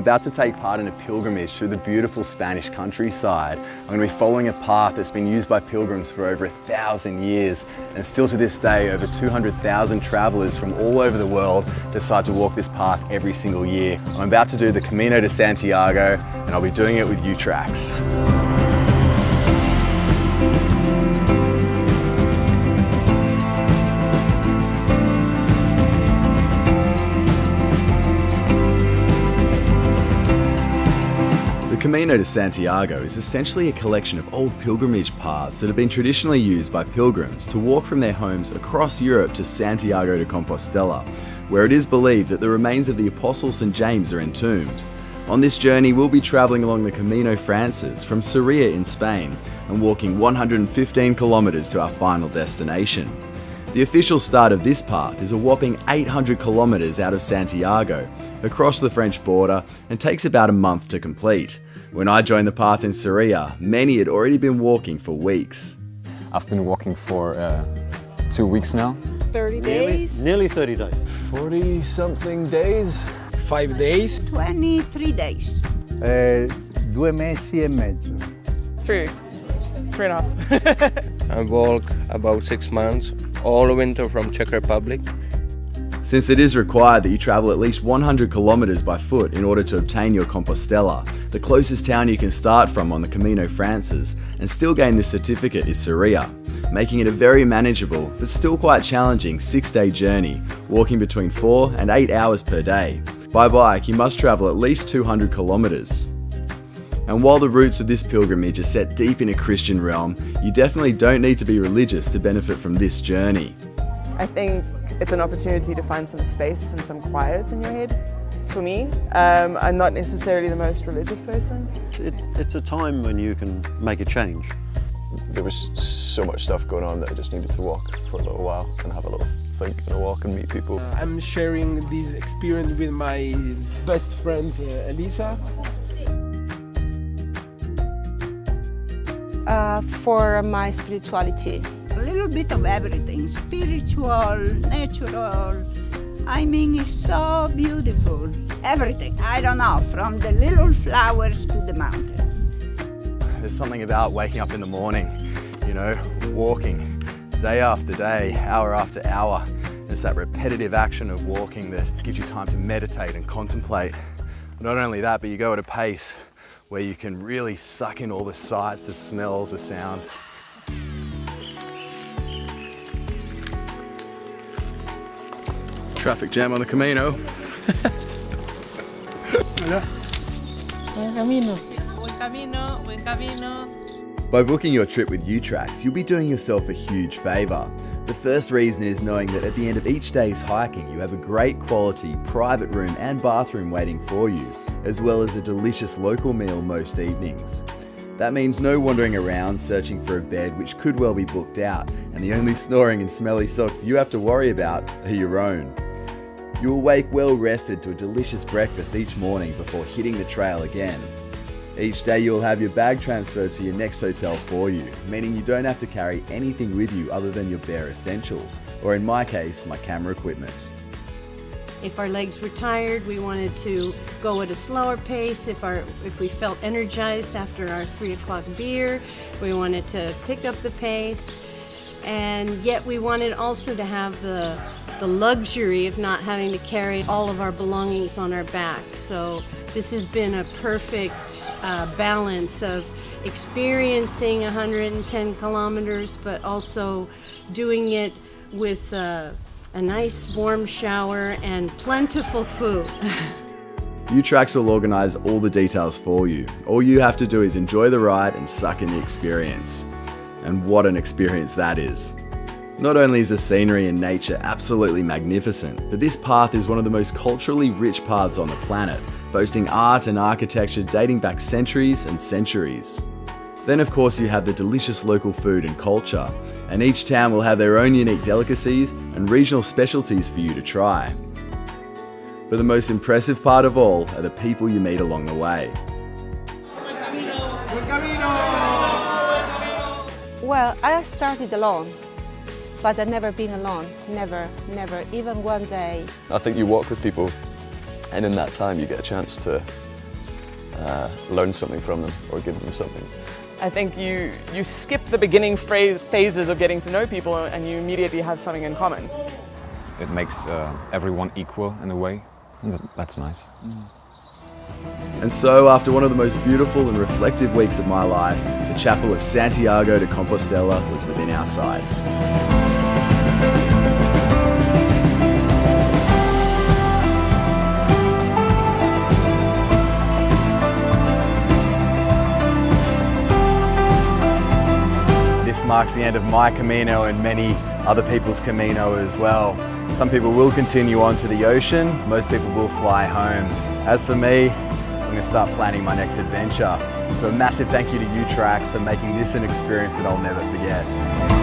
about to take part in a pilgrimage through the beautiful Spanish countryside. I'm going to be following a path that's been used by pilgrims for over 1,000 years, and still to this day over 200,000 travellers from all over the world decide to walk this path every single year. I'm about to do the Camino de Santiago, and I'll be doing it with UTracks. The Camino de Santiago is essentially a collection of old pilgrimage paths that have been traditionally used by pilgrims to walk from their homes across Europe to Santiago de Compostela, where it is believed that the remains of the Apostle St. James are entombed. On this journey, we'll be travelling along the Camino Frances from Sevilla in Spain and walking 115 kilometres to our final destination. The official start of this path is a whopping 800 kilometres out of Santiago, across the French border, and takes about a month to complete. When I joined the path in Sevilla, many had already been walking for weeks. I've been walking for 2 weeks now. 30 days? Nearly 30 days. 40-something days. 5 days. 23 days. 2 mesi e mezzo. 3.5. I walk about 6 months, all winter from Czech Republic. Since it is required that you travel at least 100 kilometres by foot in order to obtain your Compostela, the closest town you can start from on the Camino Frances and still gain this certificate is Sevilla, making it a very manageable but still quite challenging 6-day journey, walking between 4 and 8 hours per day. By bike, you must travel at least 200 kilometres. And while the roots of this pilgrimage are set deep in a Christian realm, you definitely don't need to be religious to benefit from this journey. I think it's an opportunity to find some space and some quiet in your head. For me, I'm not necessarily the most religious person. It's a time when you can make a change. There was so much stuff going on that I just needed to walk for a little while and have a little think and a walk and meet people. I'm sharing this experience with my best friend Elisa. For my spirituality. A little bit of everything, spiritual, natural. I mean, it's so beautiful. Everything, I don't know, from the little flowers to the mountains. There's something about waking up in the morning, you know, walking day after day, hour after hour. There's that repetitive action of walking that gives you time to meditate and contemplate. Not only that, but you go at a pace where you can really suck in all the sights, the smells, the sounds. Traffic jam on the Camino. Buen camino. Buen camino, buen camino. By booking your trip with UTracks, you'll be doing yourself a huge favour. The first reason is knowing that at the end of each day's hiking, you have a great quality private room and bathroom waiting for you, as well as a delicious local meal most evenings. That means no wandering around searching for a bed which could well be booked out, and the only snoring and smelly socks you have to worry about are your own. You will wake well rested to a delicious breakfast each morning before hitting the trail again. Each day you'll have your bag transferred to your next hotel for you, meaning you don't have to carry anything with you other than your bare essentials, or in my case, my camera equipment. If our legs were tired, we wanted to go at a slower pace. If we felt energized after our 3 o'clock beer, we wanted to pick up the pace. And yet we wanted also to have the luxury of not having to carry all of our belongings on our back. So this has been a perfect balance of experiencing 110 kilometers, but also doing it with a nice warm shower and plentiful food. UTracks will organise all the details for you. All you have to do is enjoy the ride and suck in the experience. And what an experience that is. Not only is the scenery and nature absolutely magnificent, but this path is one of the most culturally rich paths on the planet, boasting art and architecture dating back centuries and centuries. Then of course you have the delicious local food and culture, and each town will have their own unique delicacies and regional specialties for you to try. But the most impressive part of all are the people you meet along the way. Well, I started alone, but I've never been alone. Never, even one day. I think you walk with people, and in that time you get a chance to learn something from them or give them something. I think you skip the beginning phases of getting to know people and you immediately have something in common. It makes everyone equal in a way, and that's nice. And so, after one of the most beautiful and reflective weeks of my life, the chapel of Santiago de Compostela was within our sights. This marks the end of my Camino and many other people's Camino as well. Some people will continue on to the ocean, most people will fly home. As for me, I'm going to start planning my next adventure. So a massive thank you to UTracks for making this an experience that I'll never forget.